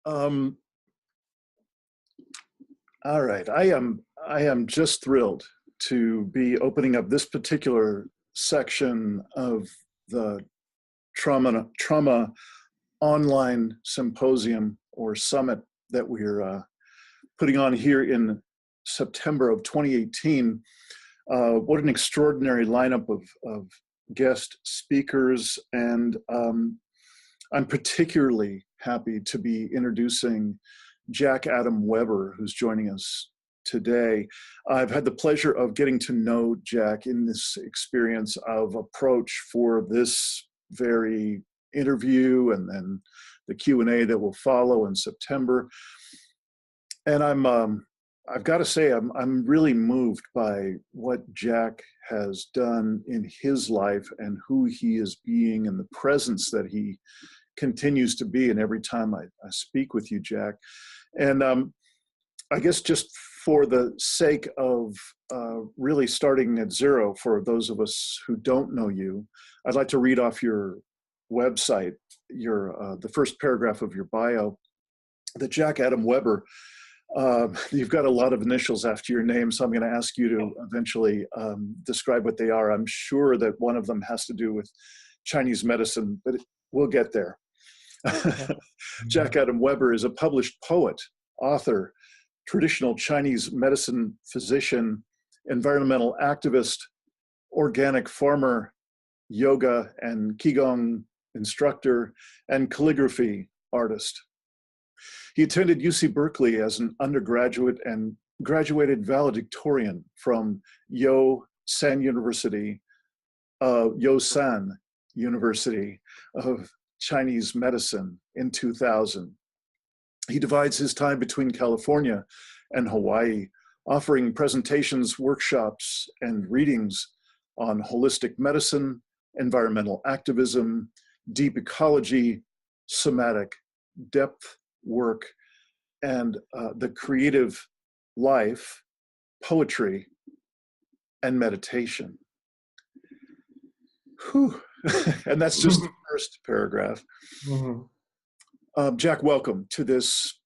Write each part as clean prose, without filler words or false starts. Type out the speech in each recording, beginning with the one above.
Um, all right, I am just thrilled to be opening up this particular section of the trauma online symposium or summit that we're putting on here in September of 2018. What an extraordinary lineup of guest speakers, and I'm particularly happy to be introducing Jack Adam Weber, who's joining us today. I've had the pleasure of getting to know Jack in this experience of approach for this very interview and then the Q&A that will follow in September. And I've got to say, I'm really moved by what Jack has done in his life and who he is being and the presence that he continues to be. And every time I speak with you, Jack, and I guess just for the sake of really starting at zero for those of us who don't know you, I'd like to read off your website, the first paragraph of your bio, that Jack Adam Weber, you've got a lot of initials after your name, so I'm going to ask you to eventually describe what they are. I'm sure that one of them has to do with Chinese medicine, but we'll get there. Jack Adam Weber is a published poet, author, traditional Chinese medicine physician, environmental activist, organic farmer, yoga and Qigong instructor, and calligraphy artist. He attended UC Berkeley as an undergraduate and graduated valedictorian from Yo-San University of Chinese medicine in 2000. He divides his time between California and Hawaii, offering presentations, workshops, and readings on holistic medicine, environmental activism, deep ecology, somatic depth work, and the creative life, poetry, and meditation. Whew. And that's just the first paragraph. Jack, welcome to this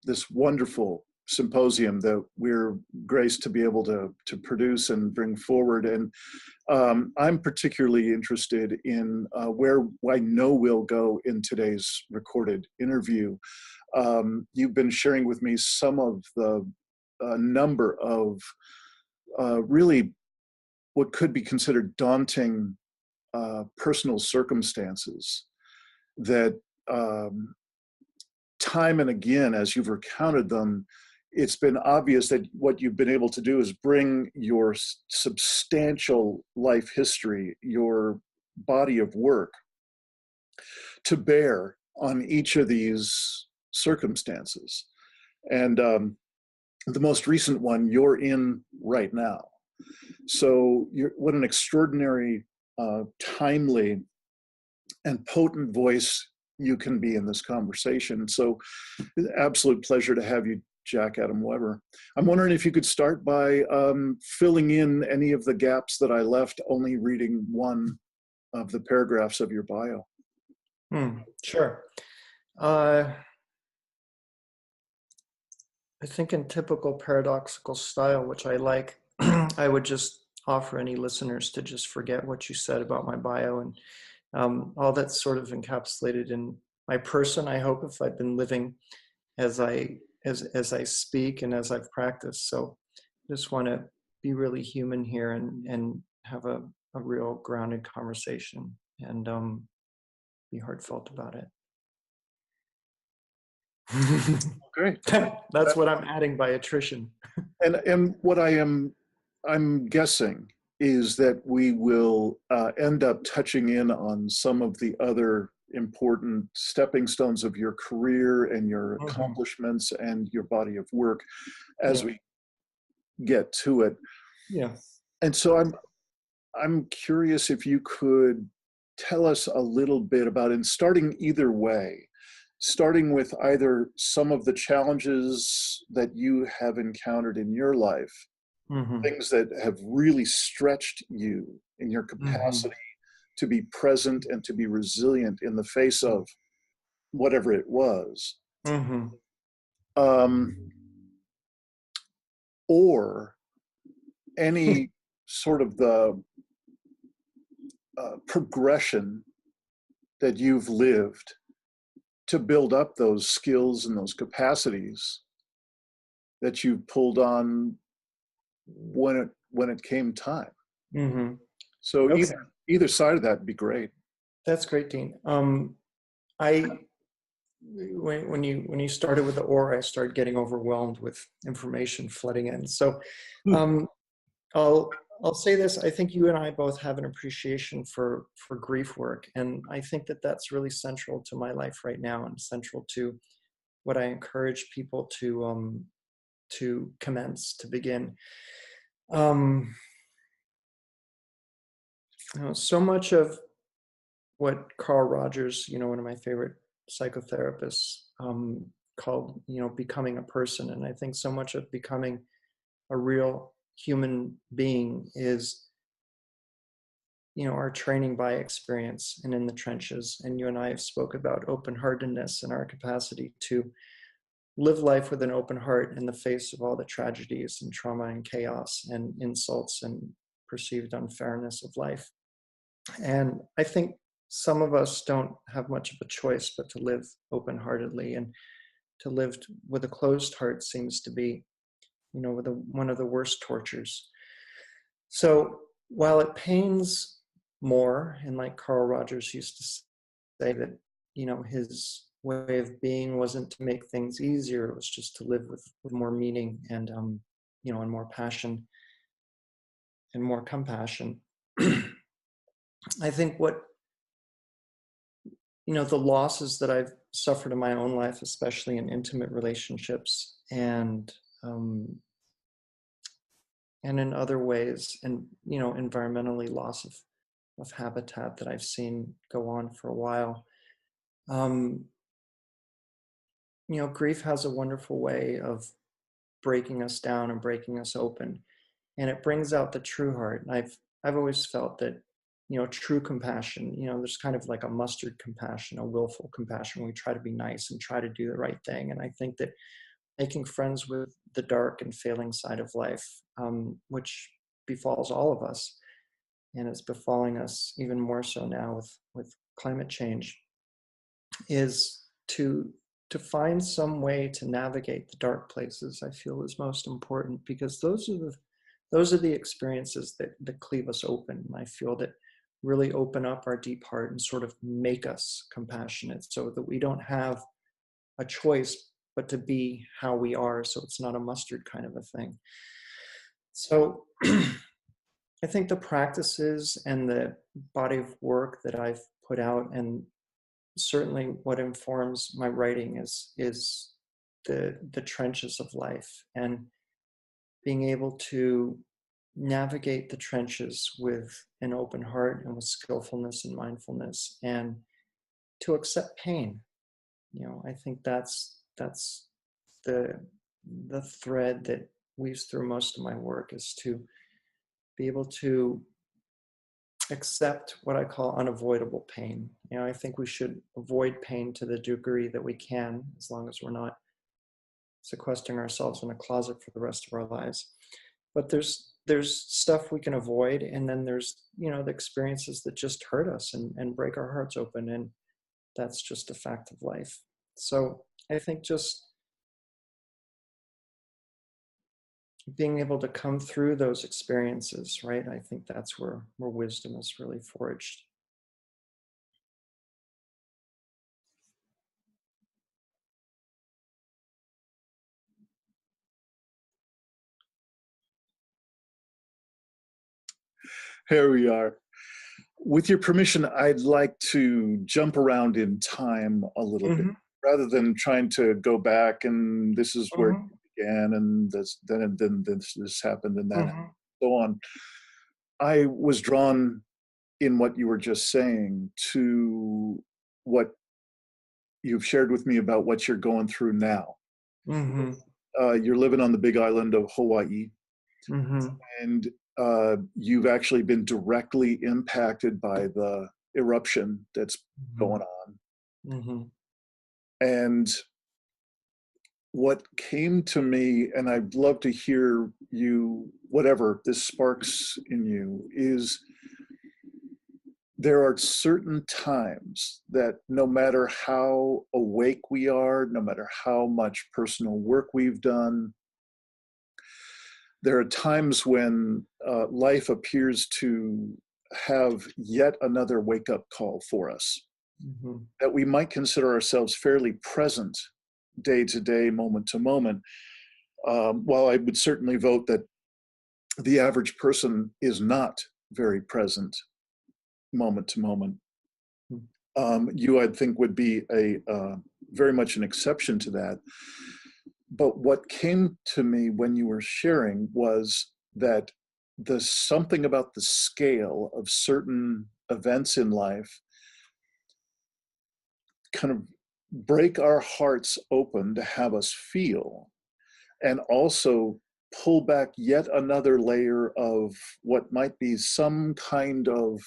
this wonderful symposium that we're graced to be able to produce and bring forward. And I'm particularly interested in where I know we'll go in today's recorded interview. You've been sharing with me some of the number of really what could be considered daunting personal circumstances that time and again, as you've recounted them, it's been obvious that what you've been able to do is bring your substantial life history, your body of work, to bear on each of these circumstances. And the most recent one you're in right now. So what an extraordinary, timely, and potent voice you can be in this conversation. So it's an absolute pleasure to have you, Jack Adam Weber. I'm wondering if you could start by filling in any of the gaps that I left only reading one of the paragraphs of your bio. Sure. I think in typical paradoxical style, which I like, I would just offer any listeners to just forget what you said about my bio, and all that's sort of encapsulated in my person, I hope, if I've been living as I speak and as I've practiced. So I just want to be really human here and have a real grounded conversation and be heartfelt about it. Great. That's what I'm adding by attrition. And what I'm guessing is that we will end up touching in on some of the other important stepping stones of your career and your accomplishments and your body of work as we get to it. Yeah. And so I'm curious if you could tell us a little bit about, and starting either way, starting with either some of the challenges that you have encountered in your life, things that have really stretched you in your capacity to be present and to be resilient in the face of whatever it was. Mm-hmm. um, or any sort of the progression that you've lived to build up those skills and those capacities that you pulled on when it came time. Mm-hmm. So Okay. either side of that would be great. That's great, Dean. I when you started with the or, I started getting overwhelmed with information flooding in. So um, I'll say this. I think you and I both have an appreciation for grief work, and I think that that's really central to my life right now, and central to what I encourage people to commence, to begin. So much of what Carl Rogers, one of my favorite psychotherapists, called, becoming a person. And I think so much of becoming a real human being is, our training by experience and in the trenches. And you and I have spoke about open-heartedness and our capacity to live life with an open heart in the face of all the tragedies and trauma and chaos and insults and perceived unfairness of life. And I think some of us don't have much of a choice but to live open-heartedly, and to live with a closed heart seems to be, one of the worst tortures. So while it pains more, and like Carl Rogers used to say that, his way of being wasn't to make things easier, it was just to live with more meaning and, and more passion and more compassion. I think the losses that I've suffered in my own life, especially in intimate relationships um, and in other ways, and, environmentally loss of habitat that I've seen go on for a while. Grief has a wonderful way of breaking us down and breaking us open, and it brings out the true heart. And I've always felt that, true compassion, there's kind of like a mustard compassion, a willful compassion. We try to be nice and try to do the right thing. And I think that making friends with the dark and failing side of life, which befalls all of us, and it's befalling us even more so now with climate change, is to find some way to navigate the dark places. I feel is most important, because those are the experiences that cleave us open. And I feel that really open up our deep heart and sort of make us compassionate, so that we don't have a choice but to be how we are. So it's not a mustard kind of a thing. So I think the practices and the body of work that I've put out, and certainly what informs my writing, is the trenches of life, and being able to navigate the trenches with an open heart and with skillfulness and mindfulness, and to accept pain. I think that's the thread that weaves through most of my work, is to be able to accept what I call unavoidable pain. I think we should avoid pain to the degree that we can, as long as we're not sequestering ourselves in a closet for the rest of our lives. But there's stuff we can avoid, and then there's, the experiences that just hurt us and break our hearts open, and that's just a fact of life. So I think just being able to come through those experiences, right? I think that's where wisdom is really forged. Here we are. With your permission, I'd like to jump around in time a little bit, rather than trying to go back and this is where it began, and then this happened, and that so on. I was drawn in what you were just saying to what you've shared with me about what you're going through now. You're living on the big island of Hawaii, and you've actually been directly impacted by the eruption that's going on. And what came to me, and I'd love to hear you, whatever this sparks in you, is there are certain times that no matter how awake we are, no matter how much personal work we've done, there are times when life appears to have yet another wake up call for us, Mm-hmm. that we might consider ourselves fairly present day to day, moment to moment. While I would certainly vote that the average person is not very present moment to moment, you, I'd think, would be a very much an exception to that. But what came to me when you were sharing was that there's something about the scale of certain events in life kind of break our hearts open to have us feel, and also pull back yet another layer of what might be some kind of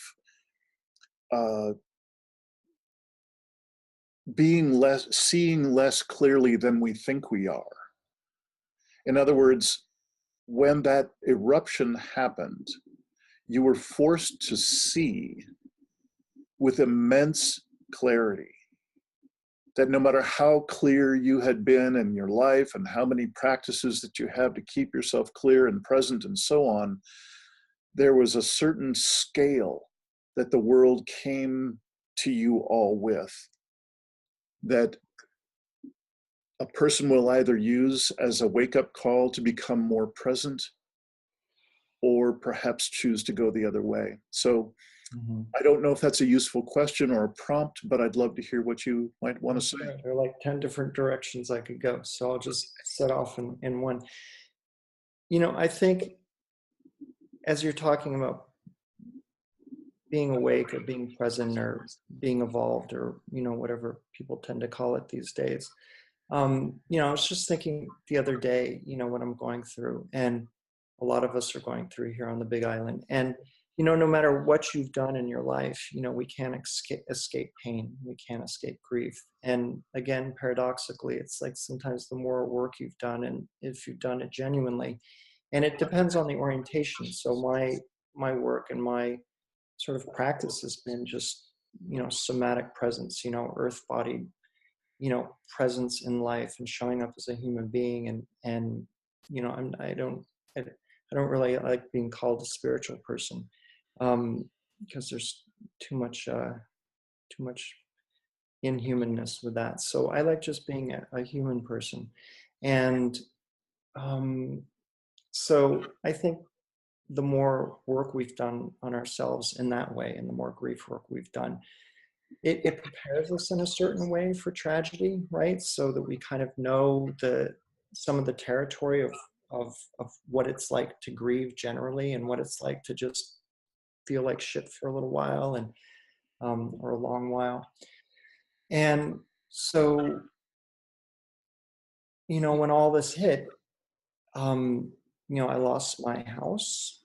uh, seeing less clearly than we think we are. In other words, when that eruption happened, you were forced to see with immense clarity that no matter how clear you had been in your life and how many practices that you have to keep yourself clear and present and so on, there was a certain scale that the world came to you all with, that a person will either use as a wake-up call to become more present, or perhaps choose to go the other way. So Mm-hmm. I don't know if that's a useful question or a prompt, but I'd love to hear what you might want to say. There are like 10 different directions I could go. So I'll just set off in one. I think as you're talking about being awake or being present or being evolved or, whatever people tend to call it these days, I was just thinking the other day, what I'm going through, and a lot of us are going through here on the Big Island. And, no matter what you've done in your life, we can't escape pain. We can't escape grief. And again, paradoxically, it's like sometimes the more work you've done, and if you've done it genuinely, and it depends on the orientation. So my work and my sort of practice has been just, somatic presence, earth body, presence in life and showing up as a human being. And I don't really like being called a spiritual person, because there's too much inhumanness with that. So I like just being a human person. And um, so I think the more work we've done on ourselves in that way, and the more grief work we've done, it prepares us in a certain way for tragedy, right? So that we kind of know some of the territory of what it's like to grieve generally, and what it's like to just feel like shit for a little while, and or a long while. And so, when all this hit, I lost my house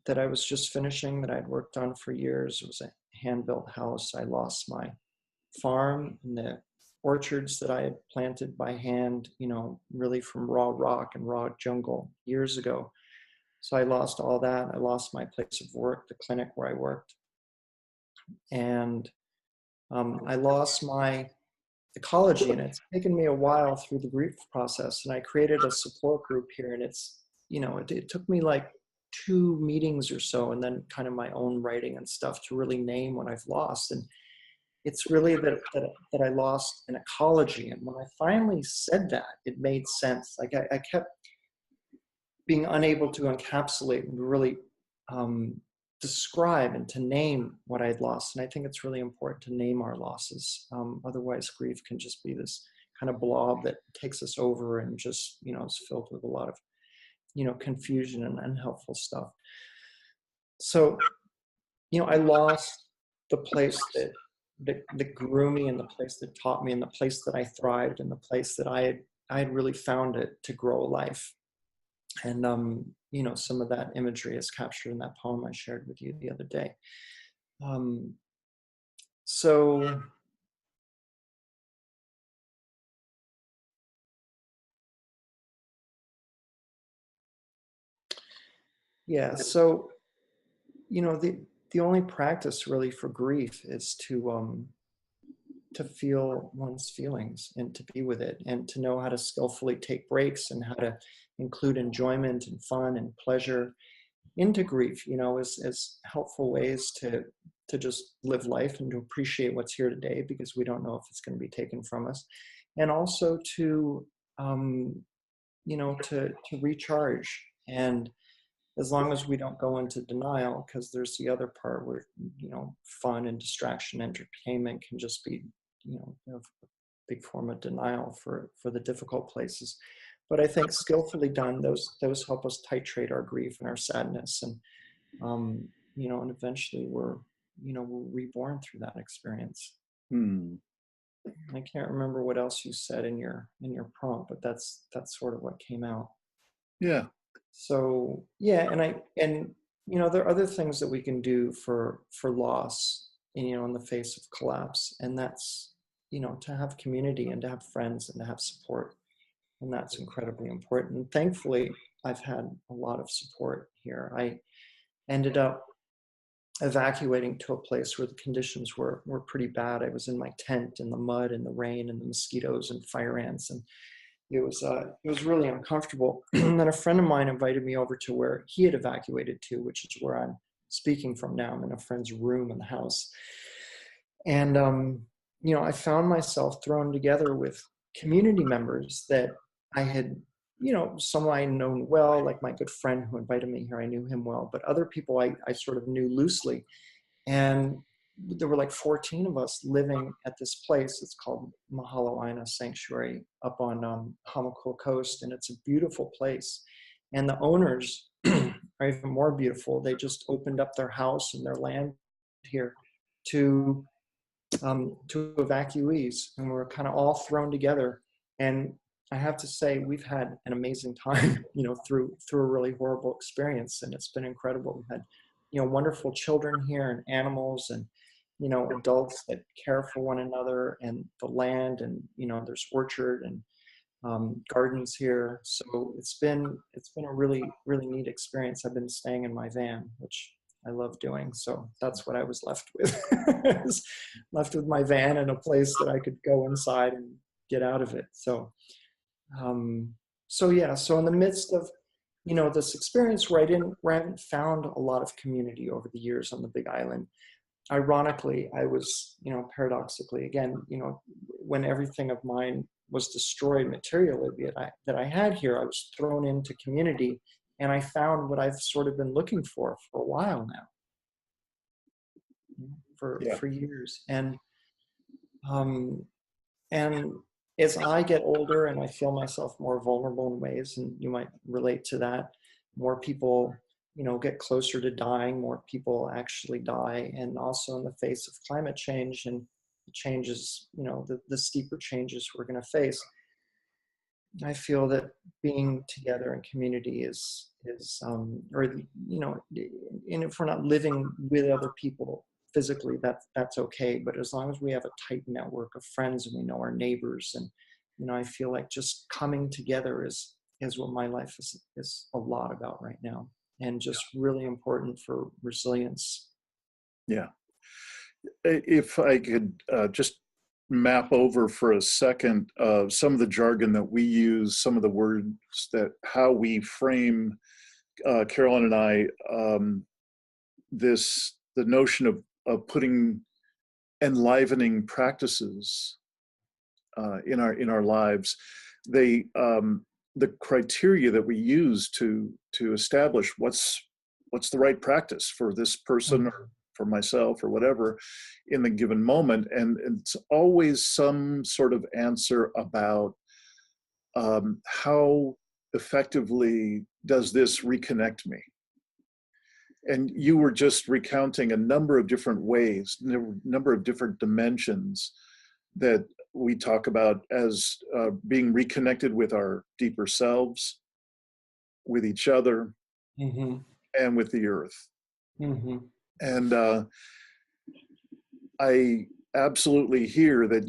that I was just finishing, that I'd worked on for years. It was a hand-built house. I lost my farm and the orchards that I had planted by hand, really from raw rock and raw jungle years ago. So I lost all that. I lost my place of work, the clinic where I worked. And I lost my ecology, and it's taken me a while through the grief process. And I created a support group here, and it took me like 2 meetings or so, and then kind of my own writing and stuff, to really name what I've lost. And it's really that I lost an ecology. And when I finally said that, it made sense. Like I kept being unable to encapsulate and really describe and to name what I'd lost. And I think it's really important to name our losses. Otherwise, grief can just be this kind of blob that takes us over, and just, is filled with a lot of, confusion and unhelpful stuff. So, I lost the place that grew me, and the place that taught me, and the place that I thrived, and the place that I had really found it to grow a life. And some of that imagery is captured in that poem I shared with you the other day. So Yeah. So, the only practice really for grief is to feel one's feelings and to be with it and to know how to skillfully take breaks and how to include enjoyment and fun and pleasure into grief, as helpful ways to just live life and to appreciate what's here today because we don't know if it's going to be taken from us. And also to, um, to recharge. And as long as we don't go into denial, because there's the other part where, fun and distraction, entertainment can just be, a big form of denial for the difficult places. But I think skillfully done, those help us titrate our grief and our sadness, and and eventually we're reborn through that experience. Hmm. I can't remember what else you said in your prompt, but that's sort of what came out. Yeah. So yeah, and there are other things that we can do for loss, in the face of collapse, and that's to have community and to have friends and to have support, and that's incredibly important. And thankfully, I've had a lot of support here. I ended up evacuating to a place where the conditions were pretty bad. I was in my tent in the mud and the rain and the mosquitoes and fire ants, and it was really uncomfortable. And then a friend of mine invited me over to where he had evacuated to, which is where I'm speaking from now. I'm in a friend's room in the house, and I found myself thrown together with community members that I had, some I known well, like my good friend who invited me here. I knew him well, but other people I sort of knew loosely. And there were like 14 of us living at this place. It's called Mahalo Aina Sanctuary up on Hamakua Coast, and it's a beautiful place. And the owners are even more beautiful. They just opened up their house and their land here to evacuees, and we're kind of all thrown together. And I have to say, we've had an amazing time, through a really horrible experience, and it's been incredible. We've had, wonderful children here and animals and, adults that care for one another and the land, and there's orchard and gardens here. So it's been a really really neat experience. I've been staying in my van, which I love doing. So that's what I was left with. I was left with my van and a place that I could go inside and get out of it. Um, so yeah, so in the midst of, this experience where I haven't found a lot of community over the years on the Big Island, ironically, I was, paradoxically, again, when everything of mine was destroyed materially that I had here, I was thrown into community, and I found what I've sort of been looking for a while now, Yeah. for years. Um, and as I get older and I feel myself more vulnerable in ways, and you might relate to that, more people, get closer to dying, more people actually die. And also in the face of climate change and the changes, the steeper changes we're going to face, I feel that being together in community or, and if we're not living with other people physically, that's okay. But as long as we have a tight network of friends and we know our neighbors, and, I feel like just coming together is what my life is a lot about right now, and just really important for resilience. Yeah. If I could just map over for a second some of the jargon that we use, some of the words that how we frame, Carolyn and I, the notion of putting enlivening practices in our lives. The criteria that we use to establish what's the right practice for this person or for myself or whatever in the given moment, and it's always some sort of answer about how effectively does this reconnect me. And you were just recounting a number of different ways, a number of different dimensions that we talk about as being reconnected with our deeper selves, with each other, Mm-hmm. and with the earth. Mm-hmm. And I absolutely hear that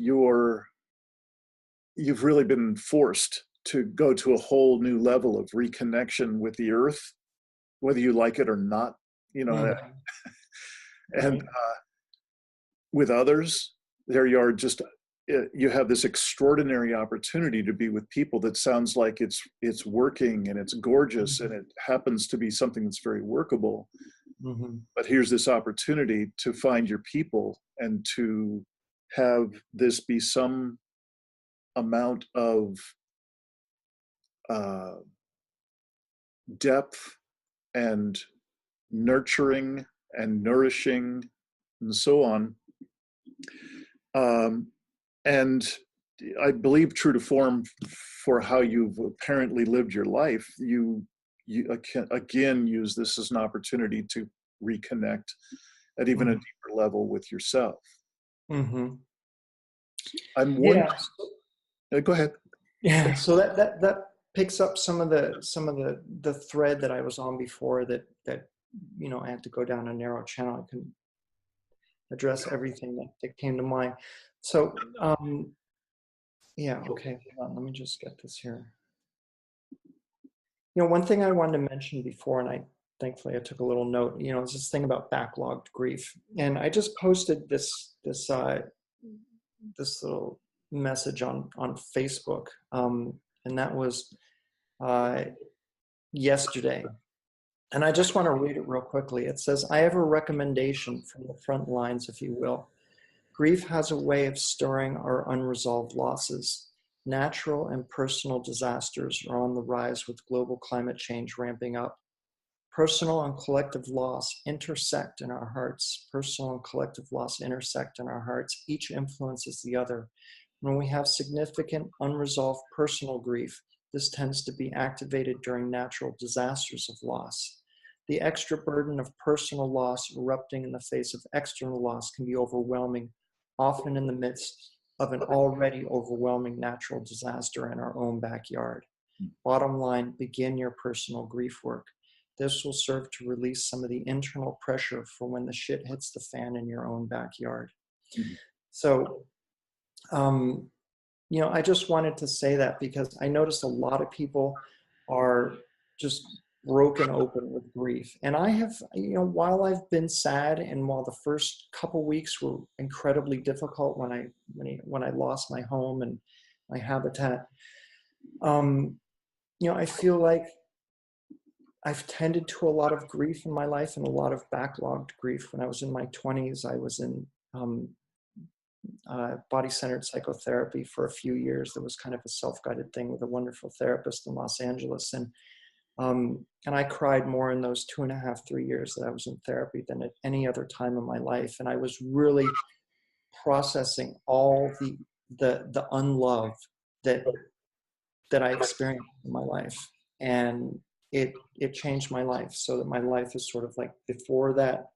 you've really been forced to go to a whole new level of reconnection with the earth whether you like it or not, you know. Mhm. And Right. with others, there you are, just you have this extraordinary opportunity to be with people that sounds like it's working and it's gorgeous and Mhm. it happens to be something that's very workable. Mhm. But here's this opportunity to find your people and to have this be some amount of uh, depth and nurturing and nourishing and so on. Um, and I believe, true to form for how you've apparently lived your life, you again use this as an opportunity to reconnect at even a Mhm. deeper level with yourself. Mhm. I'm wondering. Yeah. Go ahead. Yeah. So that picks up some of the thread that I was on before, that I had to go down a narrow channel. I couldn't address everything that came to mind. So yeah, okay, hold on, let me just get this here. One thing I wanted to mention before, and thankfully I took a little note, is this thing about backlogged grief. And I just posted this little message on Facebook. And that was uh, yesterday. And I just want to read it real quickly. It says, I have a recommendation from the front lines, if you will. Grief has a way of stirring our unresolved losses. Natural and personal disasters are on the rise with global climate change ramping up. Personal and collective loss intersect in our hearts. Personal and collective loss intersect in our hearts. Each influences the other. When we have significant unresolved personal grief, this tends to be activated during natural disasters of loss. The extra burden of personal loss erupting in the face of external loss can be overwhelming, often in the midst of an already overwhelming natural disaster in our own backyard. Bottom line, begin your personal grief work. This will serve to release some of the internal pressure for when the shit hits the fan in your own backyard. Mhm. So, um, I just wanted to say that because I noticed a lot of people are just broken open with grief. And I have, while I've been sad, and while the first couple weeks were incredibly difficult when I lost my home and my habitat, um, I feel like I've tended to a lot of grief in my life, and a lot of backlogged grief. When I was in my 20s, I was in body-centered psychotherapy for a few years. That was kind of a self-guided thing with a wonderful therapist in Los Angeles. And I cried more in those 2.5, 3 years that I was in therapy than at any other time in my life. And I was really processing all the unlove that I experienced in my life. And it changed my life, so that my life is sort of like, before that,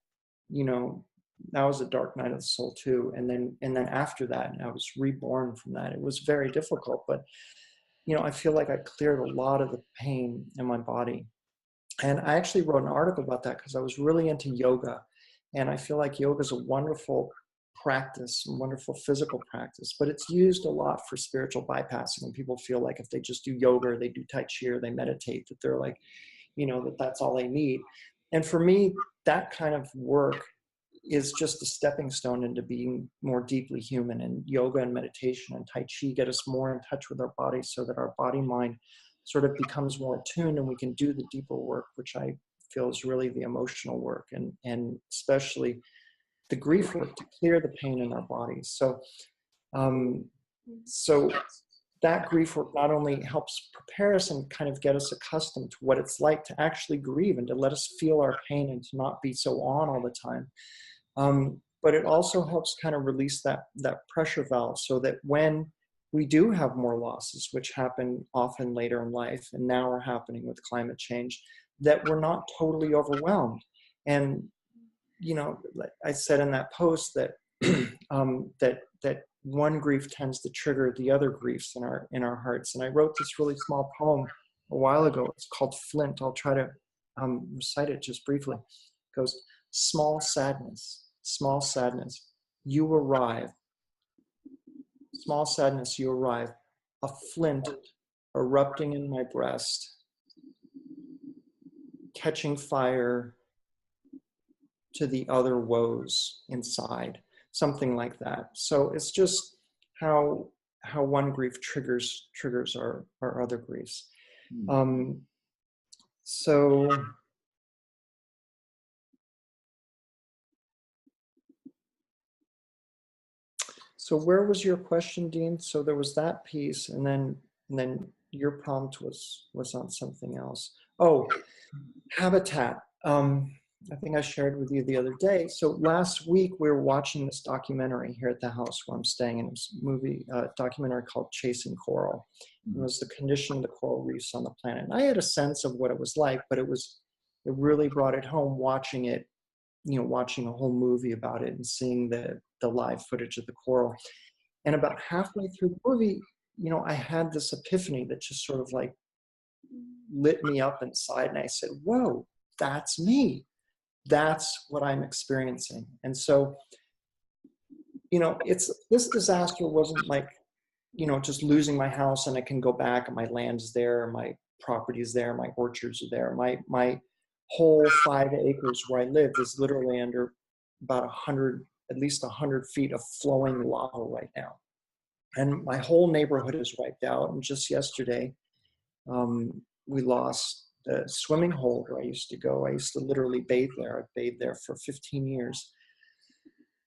you know, that was a dark night of the soul too. And then after that, I was reborn from that. It was very difficult, but I feel like I cleared a lot of the pain in my body. And I actually wrote an article about that because I was really into yoga. And I feel like yoga is a wonderful practice, a wonderful physical practice, but it's used a lot for spiritual bypassing. When people feel like if they just do yoga, or they do Tai Chi, or they meditate, that they're like, that's all they need. And for me, that kind of work is just a stepping stone into being more deeply human. And yoga and meditation and Tai Chi get us more in touch with our bodies, so that our body mind sort of becomes more attuned, and we can do the deeper work, which I feel is really the emotional work, and especially the grief work, to clear the pain in our bodies. Um, so that grief work not only helps prepare us and kind of get us accustomed to what it's like to actually grieve, and to let us feel our pain, and to not be so on all the time, but it also helps kind of release that pressure valve, so that when we do have more losses, which happen often later in life, and now are happening with climate change, that we're not totally overwhelmed. And like I said in that post, that that one grief tends to trigger the other griefs in our hearts. And I wrote this really small poem a while ago. It's called Flint. I'll try to recite it just briefly. It goes, small sadness, you arrive. Small sadness, you arrive. A flint erupting in my breast, catching fire to the other woes inside, something like that. So it's just how one grief triggers our other griefs. Mm. So where was your question, Dean? So there was that piece, and then your prompt was on something else. Oh, habitat. I think I shared with you the other day. So last week we were watching this documentary here at the house where I'm staying in, this documentary called Chasing Coral. It was the condition of the coral reefs on the planet. And I had a sense of what it was like, but it really brought it home watching it, watching a whole movie about it and seeing the live footage of the coral. And about halfway through the movie, I had this epiphany that just sort of like lit me up inside. And I said, whoa, that's me. That's what I'm experiencing. And so, this disaster wasn't like, just losing my house and I can go back and my land is there, my property is there, my orchards are there. My whole 5 acres where I live is literally under about at least 100 feet of flowing lava right now. And my whole neighborhood is wiped out. And just yesterday, we lost the swimming hole where I used to go. I used to literally bathe there. I bathed there for 15 years.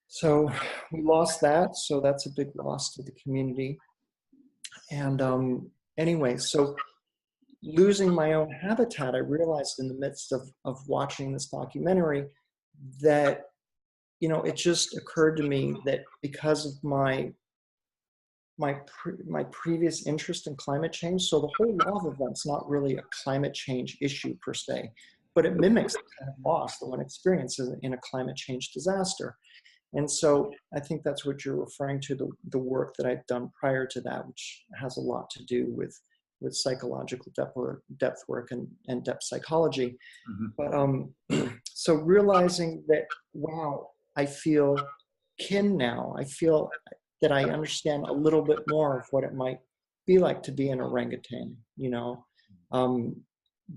So we lost that. So that's a big loss to the community. And anyway, so losing my own habitat, I realized in the midst of watching this documentary that, it just occurred to me that because of my previous interest in climate change, so the whole lava event's not really a climate change issue per se, but it mimics the kind of loss that one experiences in a climate change disaster. And so I think that's what you're referring to, the work that I've done prior to that, which has a lot to do with psychological depth work and depth psychology. But so realizing that, wow, I feel kin now. I feel that I understand a little bit more of what it might be like to be an orangutan,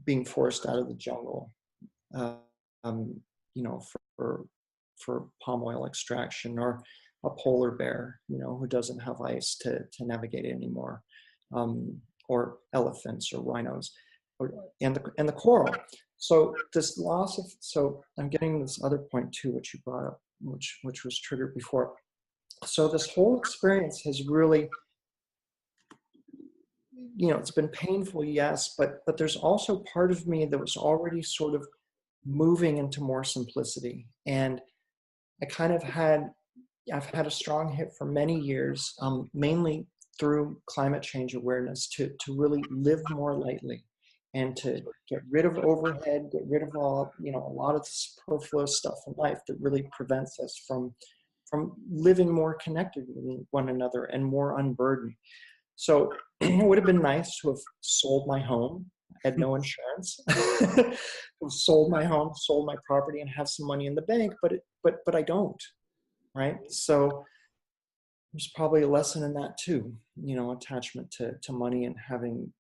being forced out of the jungle, for palm oil extraction, or a polar bear, who doesn't have ice to navigate it anymore, or elephants or rhinos, and the coral. So this loss of, so I'm getting this other point too, which you brought up, which was triggered before. So this whole experience has really, it's been painful, yes, but there's also part of me that was already sort of moving into more simplicity. And I've had a strong hit for many years, mainly through climate change awareness, to really live more lightly and to get rid of overhead, get rid of all, a lot of the superfluous stuff in life that really prevents us from living more connected with one another and more unburdened. So it would have been nice to have sold my home. I had no insurance. Sold my home, sold my property, and have some money in the bank, but I don't, right? So there's probably a lesson in that too, attachment to money and having,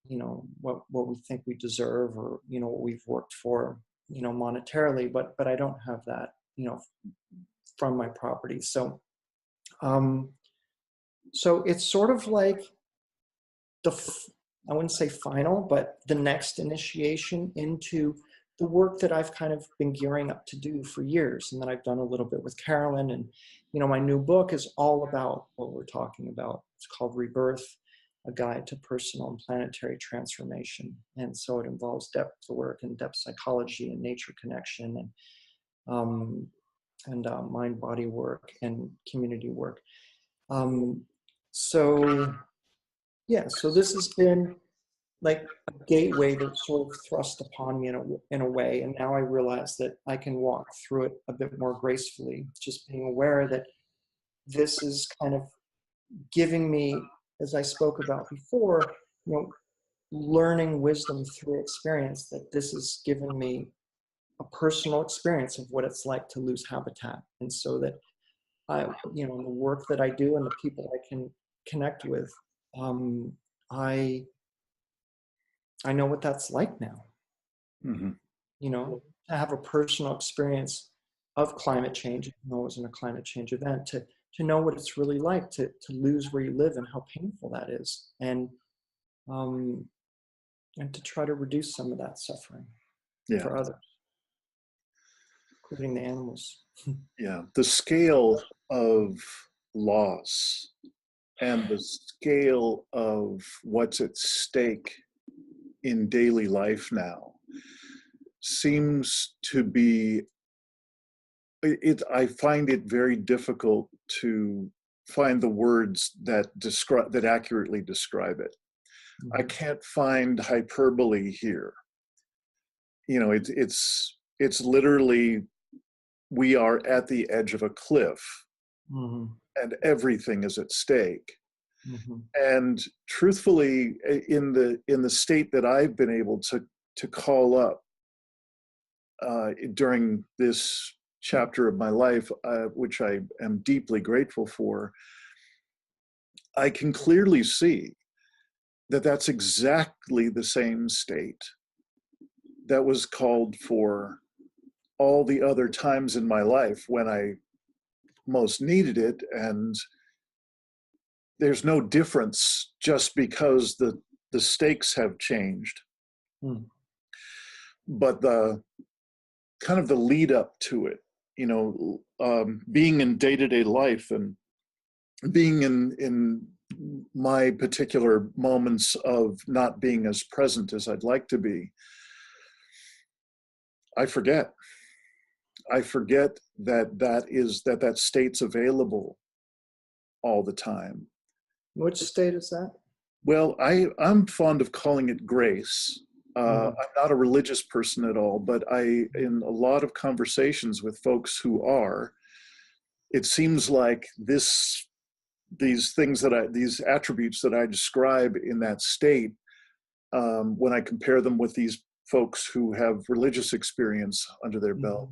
what we think we deserve, or, what we've worked for, monetarily, but I don't have that, from my property. So, so it's sort of like I wouldn't say final, but the next initiation into the work that I've kind of been gearing up to do for years, and that I've done a little bit with Carolyn. And, my new book is all about what we're talking about. It's called Rebirth, A Guide to Personal and Planetary Transformation. And so it involves depth work and depth psychology and nature connection and mind-body work and community work. So this has been like a gateway that sort of thrust upon me in a way. And now I realize that I can walk through it a bit more gracefully, just being aware that this is kind of giving me, as I spoke about before, learning wisdom through experience, that this has given me a personal experience of what it's like to lose habitat. And so that I, the work that I do and the people I can connect with, I know what that's like now. Mm-hmm. to have a personal experience of climate change, even though it wasn't a climate change event, to know what it's really like to lose where you live and how painful that is, um, and to try to reduce some of that suffering Yeah. for others, including the animals. Yeah. The scale of loss and the scale of what's at stake in daily life now seems to be I find it very difficult to find the words that accurately describe it. I can't find hyperbole here. It's literally, we are at the edge of a cliff, and everything is at stake. And truthfully, in the state that I've been able to call up during this chapter of my life, which I am deeply grateful for, I can clearly see that that's exactly the same state that was called for all the other times in my life when I most needed it. And there's no difference just because the stakes have changed. But the kind of the lead up to it, being in day-to-day life and being in my particular moments of not being as present as I'd like to be, I forget that state's available all the time. Which state is that? Well, I'm fond of calling it grace. I'm not a religious person at all, but in a lot of conversations with folks who are, it seems like these attributes that I describe in that state, when I compare them with these folks who have religious experience under their belt,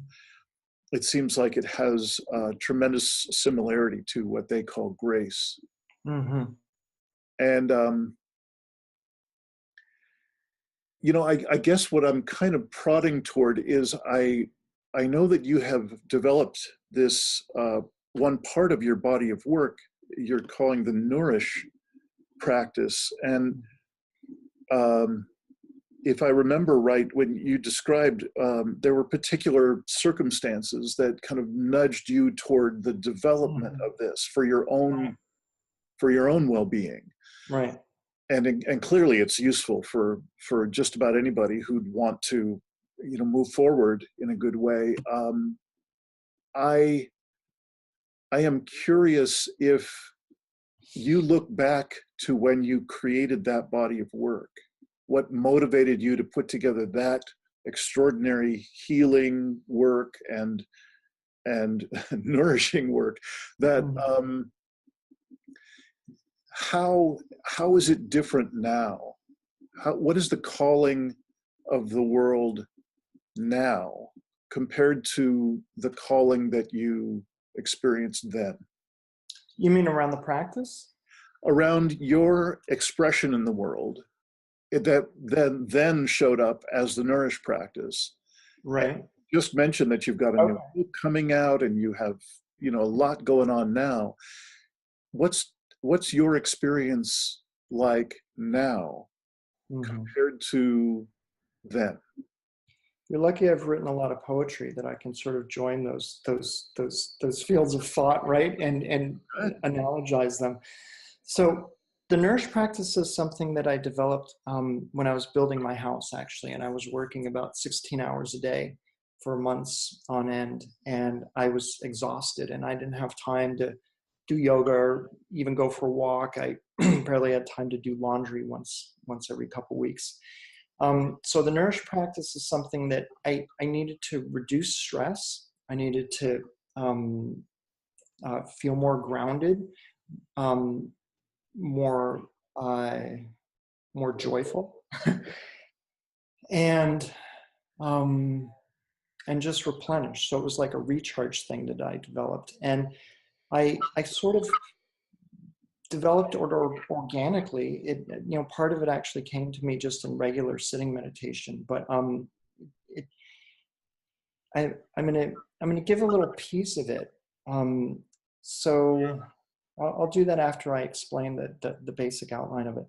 it seems like it has a tremendous similarity to what they call grace. And I guess what I'm kind of prodding toward is I know that you have developed this one part of your body of work you're calling the Nourish practice. And if I remember right, when you described, there were particular circumstances that kind of nudged you toward the development of this for your own well-being. Right. And clearly it's useful for just about anybody who'd want to, move forward in a good way. I am curious if you look back to when you created that body of work, what motivated you to put together that extraordinary healing work and nourishing work, that how is it different now? What is the calling of the world now compared to the calling that you experienced then? You mean around the practice? Around your expression in the world that then showed up as the Nourish practice. Right. And just mentioned that you've got a new book coming out and you have, a lot going on now. What's your experience like now compared to then? You're lucky I've written a lot of poetry that I can sort of join those fields of thought, right? And analogize them. So the Nourish practice is something that I developed when I was building my house, actually, and I was working about 16 hours a day for months on end, and I was exhausted, and I didn't have time to do yoga or even go for a walk. I barely had time to do laundry once every couple weeks. So the Nourish practice is something that I needed to reduce stress. I needed to feel more grounded, more joyful, and just replenished. So it was like a recharge thing that I developed, and I sort of developed it organically. It, part of it actually came to me just in regular sitting meditation, but I'm gonna give a little piece of it. Um, so I'll do that after I explain the basic outline of it.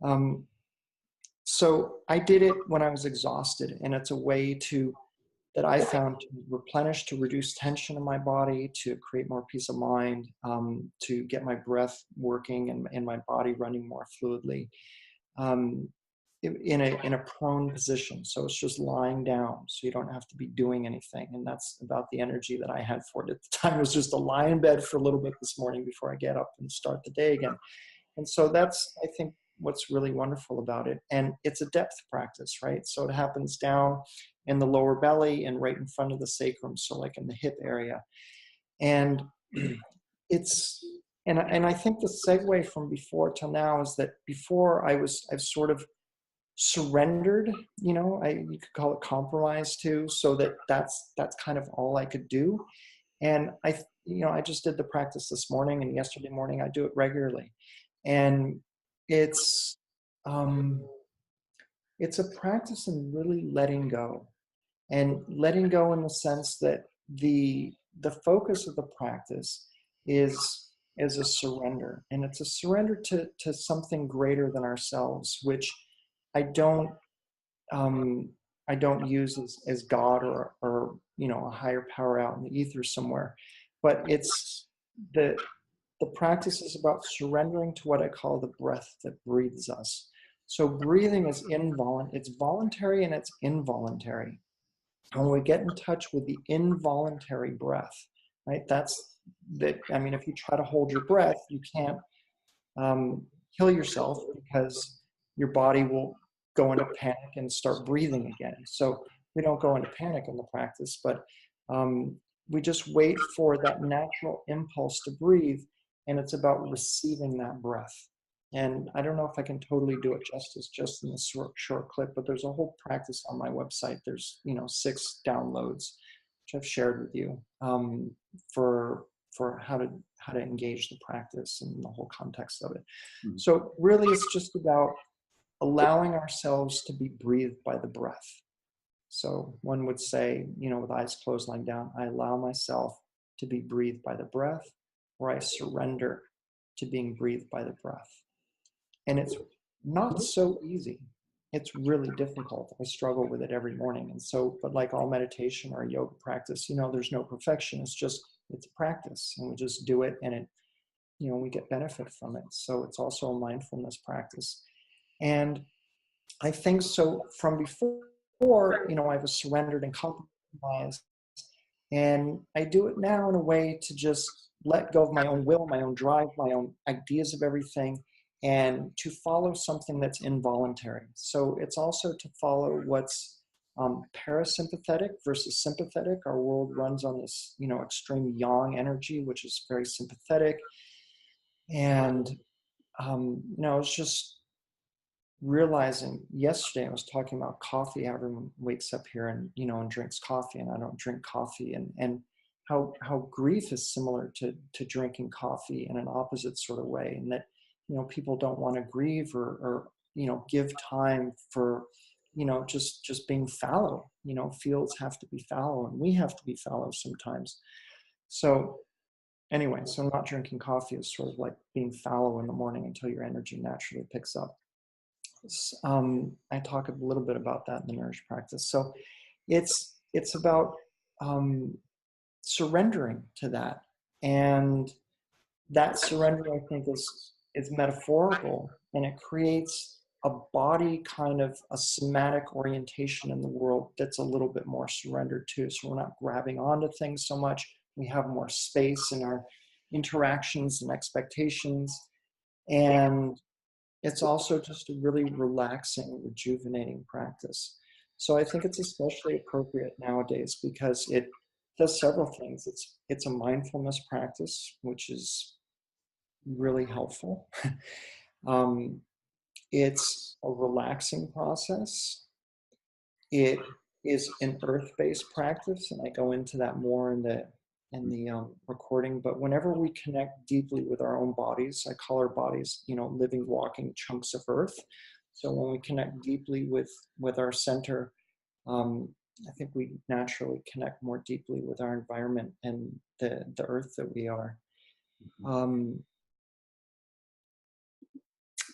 Um, so I did it when I was exhausted, and it's a way that I found to replenish, to reduce tension in my body, to create more peace of mind, to get my breath working and my body running more fluidly. Um, in a prone position. So it's just lying down. So you don't have to be doing anything. And that's about the energy that I had for it at the time. It was just to lie in bed for a little bit this morning before I get up and start the day again. And so that's, I think, what's really wonderful about it. And it's a depth practice, right? So it happens down in the lower belly and right in front of the sacrum. So like in the hip area. And it's, and I think the segue from before till now is that before I've sort of surrendered, you could call it compromise too, so that's kind of all I could do. And I just did the practice this morning, and yesterday morning I do it regularly. And it's it's a practice in really letting go, and letting go in the sense that the focus of the practice is a surrender, and it's a surrender to something greater than ourselves, which I don't um, I don't use as God or a higher power out in the ether somewhere, but it's the practice is about surrendering to what I call the breath that breathes us. So breathing is it's voluntary and it's involuntary. And when we get in touch with the involuntary breath, right? If you try to hold your breath, you can't kill yourself, because your body will go into panic and start breathing again. So we don't go into panic in the practice, but we just wait for that natural impulse to breathe, and it's about receiving that breath. And I don't know if I can totally do it justice just in this short clip, but there's a whole practice on my website. There's 6 downloads, which I've shared with you, for how to engage the practice and the whole context of it. Mm-hmm. So really, it's just about allowing ourselves to be breathed by the breath. So one would say, with eyes closed, lying down, I allow myself to be breathed by the breath, or I surrender to being breathed by the breath. And it's not so easy. It's really difficult. I struggle with it every morning. And so, but like all meditation or yoga practice, there's no perfection. It's a practice, and we just do it, and we get benefit from it. So it's also a mindfulness practice. And I think so from before, I was surrendered and compromised. And I do it now in a way to just let go of my own will, my own drive, my own ideas of everything, and to follow something that's involuntary. So it's also to follow what's parasympathetic versus sympathetic. Our world runs on this, extreme yang energy, which is very sympathetic. And, it's just realizing yesterday, I was talking about coffee. Everyone wakes up here and drinks coffee, and I don't drink coffee, and how grief is similar to drinking coffee in an opposite sort of way, and that people don't want to grieve or give time for just being fallow. Fields have to be fallow, and we have to be fallow sometimes. So anyway, so not drinking coffee is sort of like being fallow in the morning until your energy naturally picks up. I talk a little bit about that in the Nourish practice. So it's about surrendering to that, and that surrender, I think, is metaphorical, and it creates a body kind of a somatic orientation in the world that's a little bit more surrendered to. So we're not grabbing onto things so much. We have more space in our interactions and expectations, and it's also just a really relaxing, rejuvenating practice. So I think it's especially appropriate nowadays because it does several things. It's a mindfulness practice, which is really helpful. It's a relaxing process. It is an earth-based practice, and I go into that more in the recording. But whenever we connect deeply with our own bodies, I call our bodies, living, walking chunks of earth. So when we connect deeply with our center, I think we naturally connect more deeply with our environment and the earth that we are. Um,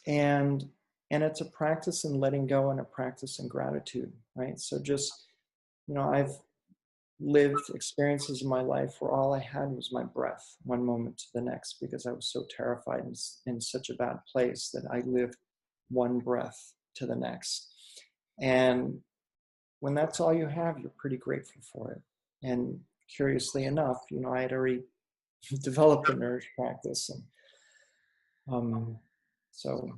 and and it's a practice in letting go and a practice in gratitude, right? So just, I've lived experiences in my life where all I had was my breath, one moment to the next, because I was so terrified and in such a bad place that I lived one breath to the next. And when that's all you have, you're pretty grateful for it. And curiously enough, I had already developed the Nourish practice, and so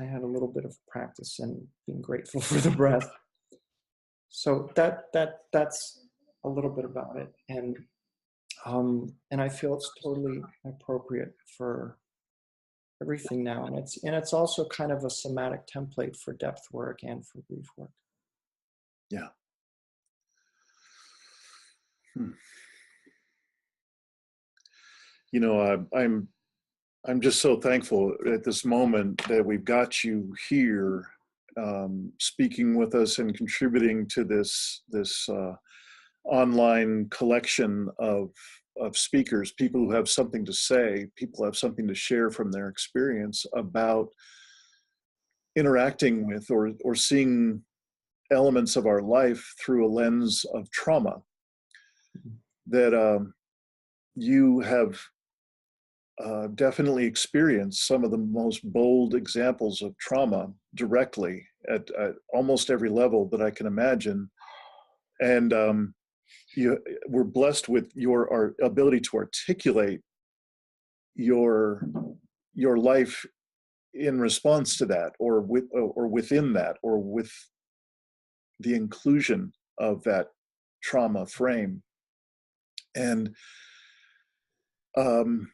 I had a little bit of practice in being grateful for the breath. So that's a little bit about it, and I feel it's totally appropriate for everything now, and it's also kind of a somatic template for depth work and for grief work. Yeah. I'm just so thankful at this moment that we've got you here, speaking with us and contributing to this online collection of speakers, people who have something to say, people who have something to share from their experience about interacting with or seeing elements of our life through a lens of trauma. That you have definitely experienced some of the most bold examples of trauma directly at almost every level that I can imagine. And we're blessed with our ability to articulate your life in response to that, or within that, or with the inclusion of that trauma frame. And I'm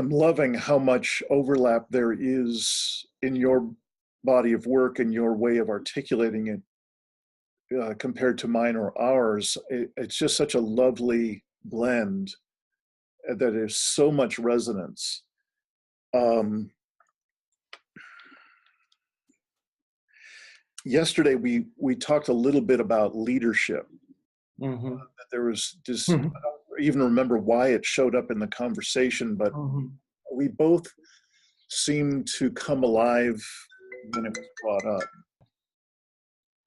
loving how much overlap there is in your body of work and your way of articulating it compared to mine or ours. It's just such a lovely blend that there's so much resonance. Yesterday we talked a little bit about leadership. Mm-hmm. There was just, I don't even remember why it showed up in the conversation, but we both seemed to come alive when it was brought up.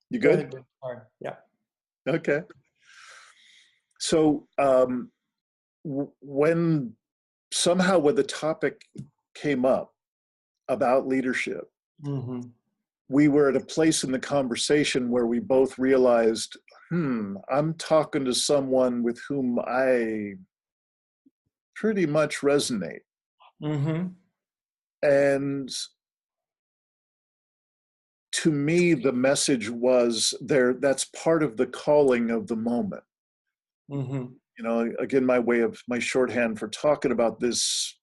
You good? Go ahead. Yeah. Okay. So when the topic came up about leadership, we were at a place in the conversation where we both realized, I'm talking to someone with whom I pretty much resonate. And to me, the message was that's part of the calling of the moment. Again, my shorthand for talking about this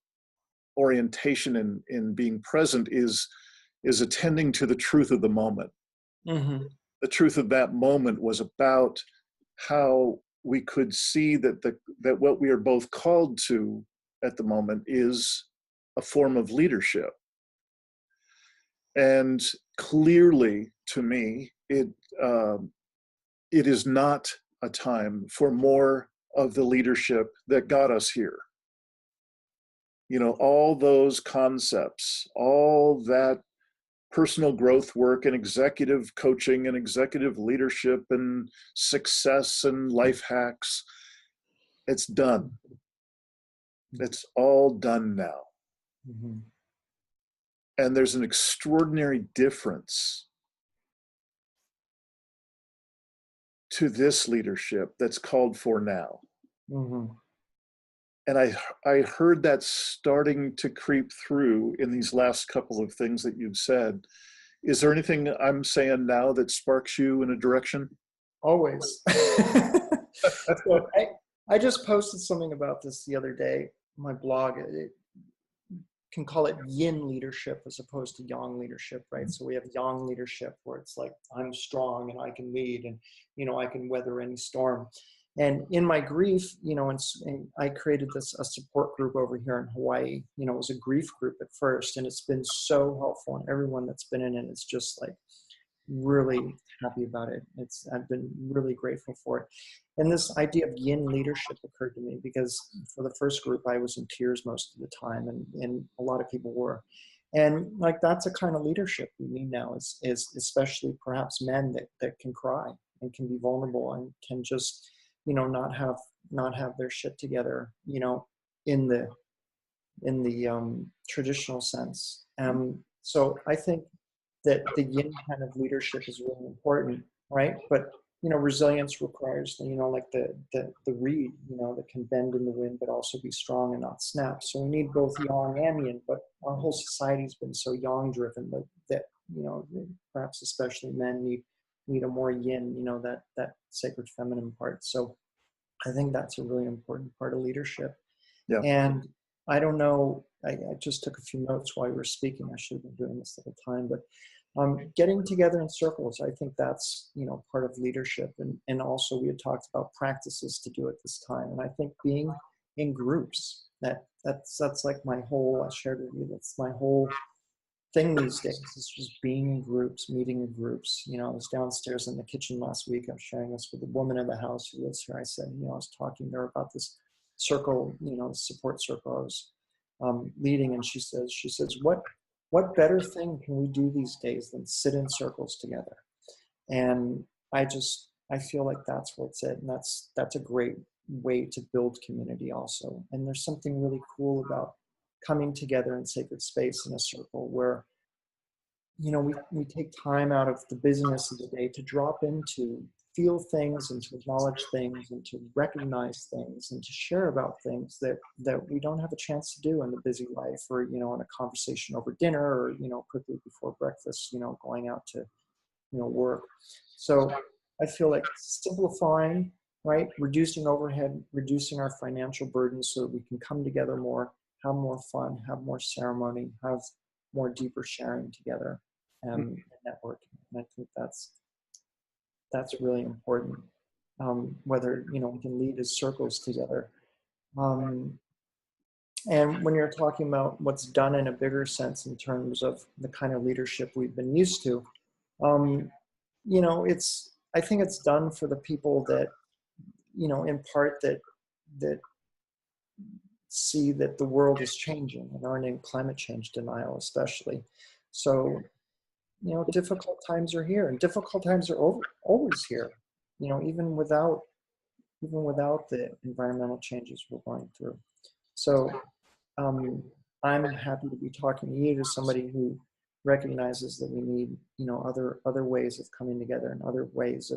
orientation in being present is attending to the truth of the moment. The truth of that moment was about how we could see that what we are both called to at the moment is a form of leadership. And clearly, to me, it is not a time for more of the leadership that got us here. All those concepts, all that personal growth work and executive coaching and executive leadership and success and life hacks, it's done. It's all done now. And there's an extraordinary difference to this leadership that's called for now. And I heard that starting to creep through in these last couple of things that you've said. Is there anything I'm saying now that sparks you in a direction? Always. So I just posted something about this the other day, my blog. It can call it yin leadership as opposed to yang leadership, right? So we have yang leadership where it's like, I'm strong and I can lead and, I can weather any storm. And in my grief, and I created a support group over here in Hawaii. It was a grief group at first, and it's been so helpful. And everyone that's been in it is just like really happy about it. I've been really grateful for it. And this idea of yin leadership occurred to me because for the first group, I was in tears most of the time, and a lot of people were. And like, that's a kind of leadership we need now, is especially perhaps men that can cry and can be vulnerable and can just, not have their shit together, in the traditional sense. So I think that the yin kind of leadership is really important, right? But resilience requires like the reed, that can bend in the wind but also be strong and not snap. So we need both yang and yin. But our whole society's been so yang driven that perhaps especially men need a more yin, that sacred feminine part. So I think that's a really important part of leadership. Yeah. And I don't know, I just took a few notes while you were speaking. I should have been doing this the whole time, but getting together in circles, I think that's, part of leadership. And also we had talked about practices to do at this time. And I think being in groups, that's like my whole, I shared with you, that's my whole thing these days, is just being in groups, meeting in groups. I was downstairs in the kitchen last week. I was sharing this with the woman in the house who lives here. I said, I was talking to her about this circle, support circle I was leading. And she says, what better thing can we do these days than sit in circles together? And I feel like that's what's it. And that's a great way to build community also. And there's something really cool about coming together in sacred space in a circle where, we take time out of the busyness of the day to drop into, feel things and to acknowledge things and to recognize things and to share about things that we don't have a chance to do in the busy life, or, in a conversation over dinner, or, quickly before breakfast, going out to, work. So I feel like simplifying, right? Reducing overhead, reducing our financial burdens so that we can come together more, have more fun, have more ceremony, have more deeper sharing together, and networking. And I think that's really important. Whether, we can lead as circles together. And when you're talking about what's done in a bigger sense in terms of the kind of leadership we've been used to, I think it's done for the people that, in part that see that the world is changing and aren't in climate change denial, especially. So, difficult times are here, and difficult times are always here, even without the environmental changes we're going through. So I'm happy to be talking to you, to somebody who recognizes that we need, other ways of coming together and other ways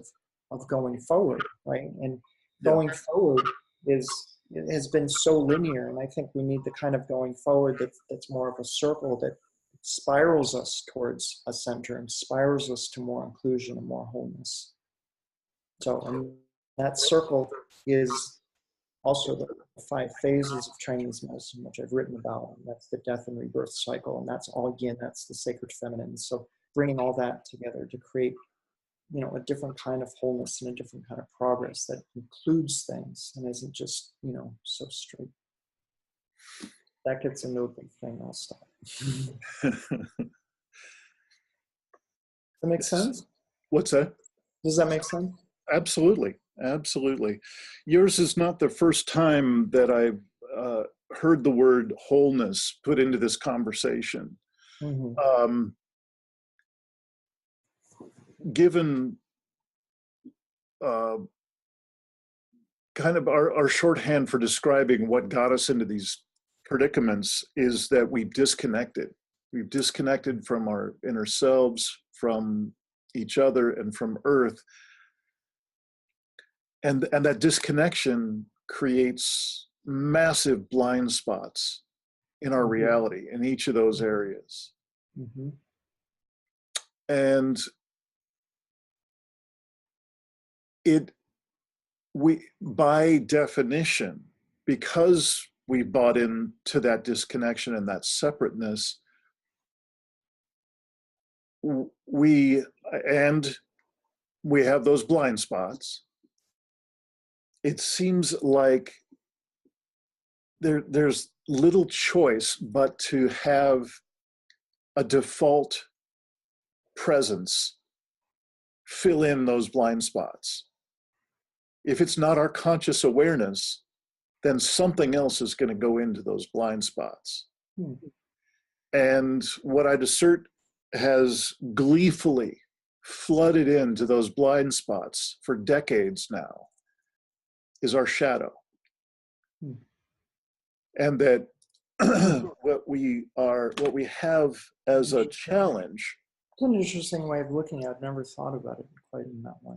of going forward, right? And going forward has been so linear, and I think we need the kind of going forward that's more of a circle that spirals us towards a center and spirals us to more inclusion and more wholeness. So that circle is also the 5 phases of Chinese medicine, which I've written about. And that's the death and rebirth cycle. And that's all, again, that's the sacred feminine. So bringing all that together to create, a different kind of wholeness and a different kind of progress that includes things and isn't just, so straight. That gets into a big thing. I'll stop. Does that make sense? What's that? Does that make sense? Absolutely. Absolutely. Yours is not the first time that I've heard the word wholeness put into this conversation. Mm-hmm. Given kind of our shorthand for describing what got us into these predicaments is that we've disconnected. We've disconnected from our inner selves, from each other, and from Earth. And that disconnection creates massive blind spots in our reality in each of those areas. Mm-hmm. And we, by definition, because we bought into that disconnection and that separateness, we have those blind spots. It seems like there's little choice but to have a default presence fill in those blind spots. If it's not our conscious awareness, then something else is going to go into those blind spots. Hmm. And what I'd assert has gleefully flooded into those blind spots for decades now is our shadow. Hmm. And that what we have as a challenge. It's an interesting way of looking at it. I've never thought about it quite in that way.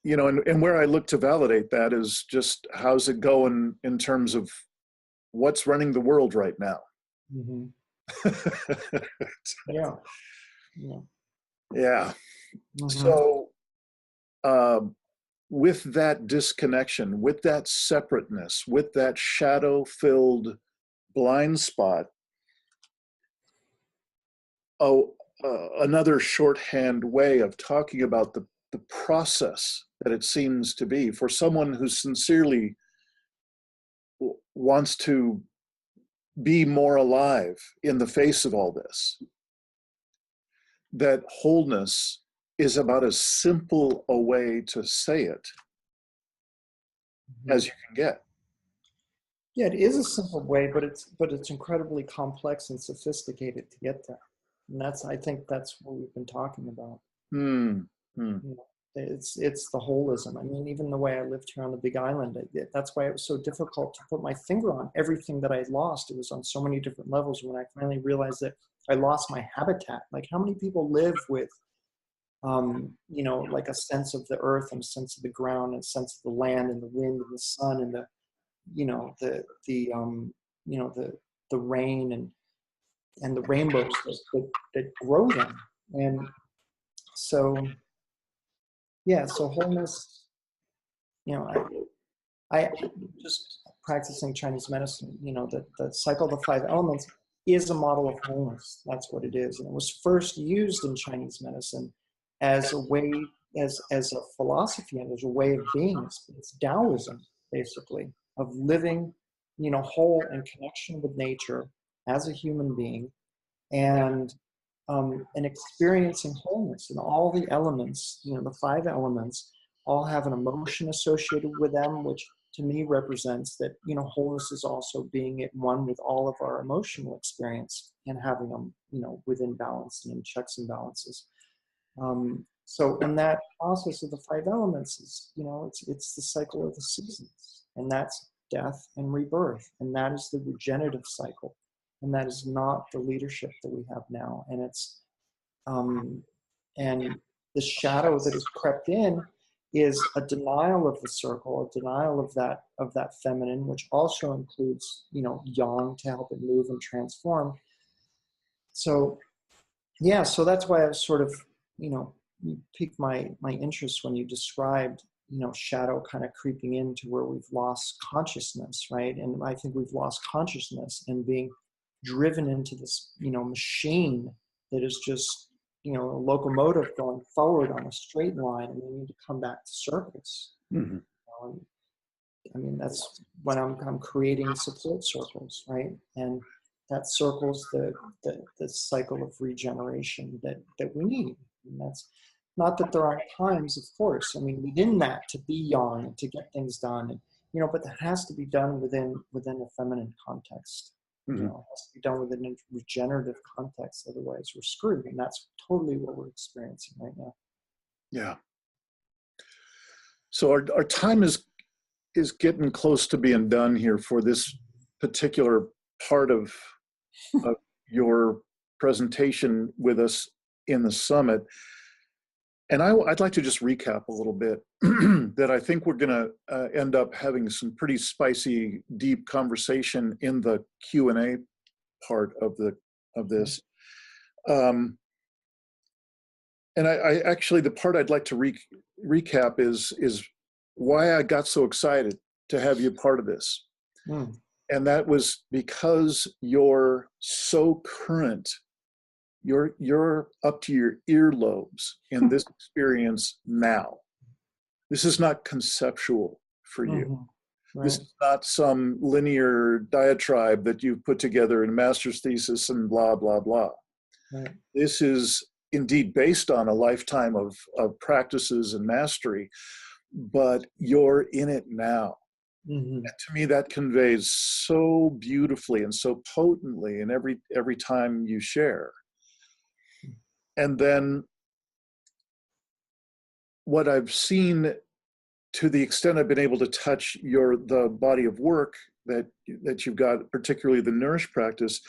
You know, and where I look to validate that is just how's it going in terms of what's running the world right now. Mm-hmm. Yeah. Yeah. Yeah. Mm-hmm. So with that disconnection, with that separateness, with that shadow-filled blind spot, another shorthand way of talking about the process that it seems to be for someone who sincerely wants to be more alive in the face of all this, that wholeness is about as simple a way to say it as you can get. Yeah, it is a simple way, but it's incredibly complex and sophisticated to get there. And I think that's what we've been talking about. Hmm. You know, it's the holism. I mean, even the way I lived here on the Big Island, that's why it was so difficult to put my finger on everything that I lost. It was on so many different levels. When I finally realized that I lost my habitat, like how many people live with, you know, like a sense of the earth and a sense of the ground and a sense of the land and the wind and the sun and the, you know, you know, the rain and the rainbows that grow them. And so, yeah, so wholeness, you know, I just practicing Chinese medicine, you know, the cycle of the five elements is a model of wholeness. That's what it is. And it was first used in Chinese medicine as a way, as a philosophy and as a way of being. It's Taoism, basically, of living, you know, whole in connection with nature as a human being, and experiencing wholeness. And all the elements, you know, the five elements, all have an emotion associated with them, which to me represents that, you know, wholeness is also being at one with all of our emotional experience and having them, you know, within balance and in checks and balances. So in that process of the five elements is, you know, it's the cycle of the seasons, and that's death and rebirth, and that is the regenerative cycle, and that is not the leadership that we have now. And it's and the shadow that has crept in is a denial of the circle, a denial of that feminine, which also includes, you know, yang to help it move and transform. So yeah, so that's why I was sort of, you know, you piqued my interest when you described, you know, shadow kind of creeping into where we've lost consciousness, right? And I think we've lost consciousness and being driven into this, you know, machine that is just, you know, a locomotive going forward on a straight line, and we need to come back to circles. Mm-hmm. I mean, that's when I'm creating support circles, right? And that circles the cycle of regeneration that we need. And that's not that there aren't times, of course. I mean, within that, to be young and to get things done, and, you know, but that has to be done within a feminine context. Mm-hmm. You know, it has to be done within a regenerative context. Otherwise, we're screwed, and that's totally what we're experiencing right now. Yeah. So our time is getting close to being done here for this particular part of your presentation with us in the summit. And I'd like to just recap a little bit that I think we're going to end up having some pretty spicy, deep conversation in the Q&A part of this. And I actually, the part I'd like to recap is why I got so excited to have you part of this. Mm. And that was because you're so current. You're up to your earlobes in this experience now. This is not conceptual for you. Mm-hmm. Right. This is not some linear diatribe that you've put together in a master's thesis and blah, blah, blah. Right. This is indeed based on a lifetime of practices and mastery, but you're in it now. Mm-hmm. And to me, that conveys so beautifully and so potently in every time you share. And then what I've seen, to the extent I've been able to touch the body of work that you've got, particularly the Nourish practice,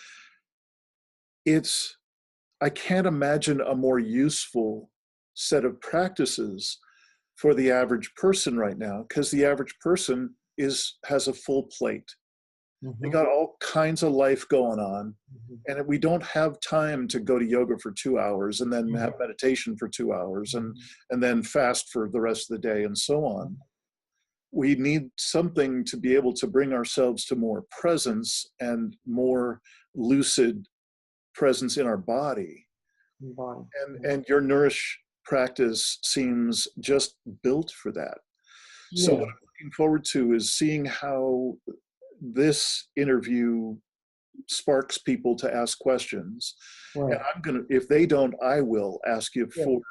I can't imagine a more useful set of practices for the average person right now, because the average person has a full plate. They Mm-hmm. got all kinds of life going on, Mm-hmm. and we don't have time to go to yoga for 2 hours and then Mm-hmm. have meditation for 2 hours Mm-hmm. and then fast for the rest of the day and so on. We need something to be able to bring ourselves to more presence and more lucid presence in our body. Body. And your Nourish practice seems just built for that. So what Yeah. I'm looking forward to is seeing how this interview sparks people to ask questions. And Right. if they don't, I will ask you Yeah. for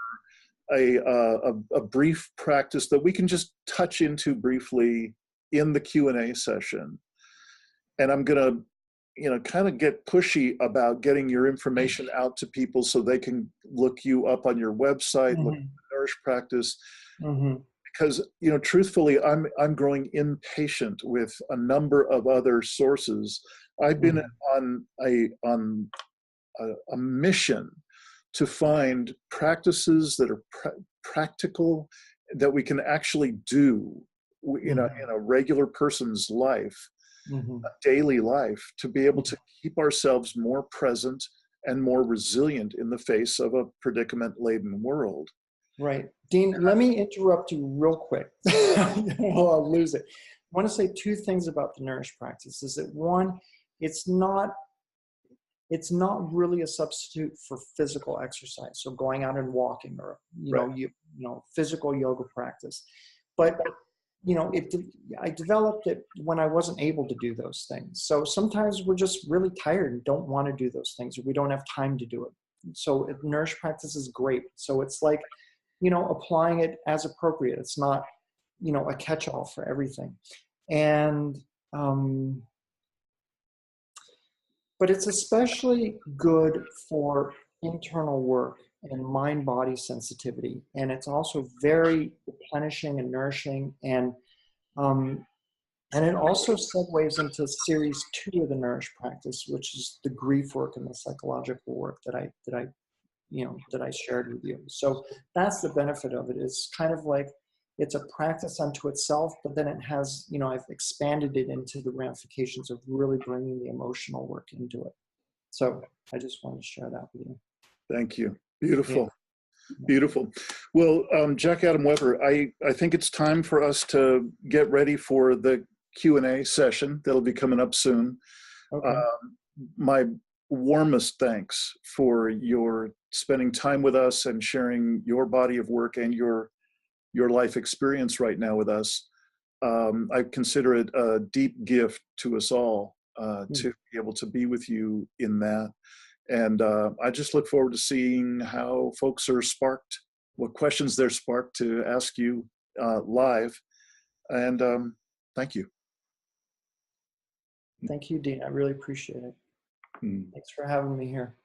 a brief practice that we can just touch into briefly in the Q&A session. And I'm going to, kind of get pushy about getting your information out to people so they can look you up on your website, look at Mm-hmm. the Nourish practice. Mm-hmm. Because, truthfully, I'm growing impatient with a number of other sources. I've been on a mission to find practices that are practical, that we can actually do in a regular person's life, Mm-hmm. a daily life, to be able to keep ourselves more present and more resilient in the face of a predicament-laden world. Right. Dean, let me interrupt you real quick. I'll lose it. I want to say two things about the Nourish practice. Is that one, it's not really a substitute for physical exercise. So going out and walking, or Right. physical yoga practice. But I developed it when I wasn't able to do those things. So sometimes we're just really tired and don't want to do those things, or we don't have time to do it. So Nourish practice is great. So it's like, applying it as appropriate. It's not, a catch-all for everything. And, but it's especially good for internal work and mind-body sensitivity. And it's also very replenishing and nourishing. And it also segues into series 2 of the Nourish practice, which is the grief work and the psychological work that I shared with you. So that's the benefit of it. It's kind of like it's a practice unto itself, but then it has, I've expanded it into the ramifications of really bringing the emotional work into it. So I just wanted to share that with you. Thank you. Beautiful. Yeah. Beautiful. Well, Jack Adam Weber, I think it's time for us to get ready for the Q&A session that'll be coming up soon. Okay. My warmest thanks for your spending time with us and sharing your body of work and your life experience right now with us. I consider it a deep gift to us all to be able to be with you in that. And I just look forward to seeing how folks are sparked, what questions they're sparked to ask you live. And thank you. Thank you, Dean. I really appreciate it. Thanks for having me here.